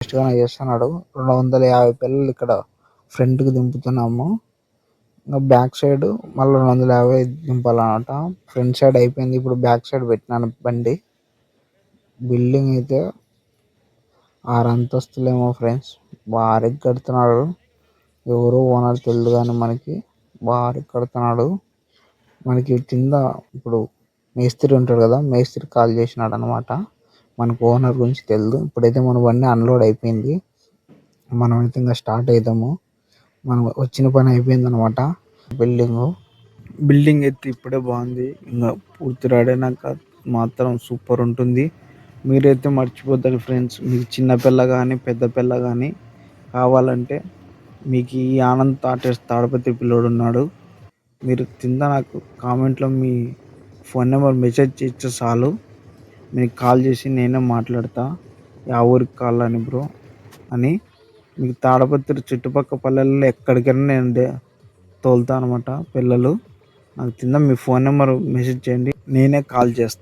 ఫాస్ట్గానే చేస్తున్నాడు. 250 పిల్లలు ఇక్కడ ఫ్రంట్కి దింపుతున్నాము. ఇంకా బ్యాక్ సైడ్ మళ్ళీ 250 దింపాలన్నమాట. ఫ్రంట్ సైడ్ అయిపోయింది, ఇప్పుడు బ్యాక్ సైడ్ పెట్టినాను బండి. బిల్డింగ్ అయితే 6 అంతస్తులేమో ఫ్రెండ్స్, భారీ కడుతున్నాడు. ఎవరు ఓనర్ తెలియదు కానీ మనకి భారీ కడుతున్నాడు. మనకి కింద ఇప్పుడు మేస్త్రి ఉంటాడు కదా, మేస్త్రి కాల్ చేసినాడు అనమాట. మనకు ఓనర్ గురించి తెలియదు. ఇప్పుడైతే మన బండి అన్లోడ్ అయిపోయింది, మనమైతే ఇంకా స్టార్ట్ అవుతాము. మనం వచ్చిన పని అయిపోయింది అనమాట. బిల్డింగ్ అయితే ఇప్పుడే బాగుంది, ఇంకా పూర్తి రెడీ అయినాక మాత్రం సూపర్ ఉంటుంది. మీరైతే మర్చిపోతారు ఫ్రెండ్స్. మీకు చిన్న పిల్ల కానీ పెద్ద పిల్ల కానీ కావాలంటే మీకు ఈ ఆనంద్ తాడపత్రి పిల్లోడు ఉన్నాడు. మీరు కింద నాకు కామెంట్లో మీ ఫోన్ నెంబర్ మెసేజ్ చేస్తే చాలు, మీకు కాల్ చేసి నేనే మాట్లాడతా యా ఊరికి కావాలని బ్రో అని. మీకు తాడపత్రి చుట్టుపక్కల పల్లెల్లో ఎక్కడికైనా నేను తోలుతా అనమాట పిల్లలు. నాకు కింద మీ ఫోన్ నెంబర్ మెసేజ్ చేయండి, నేనే కాల్ చేస్తాను.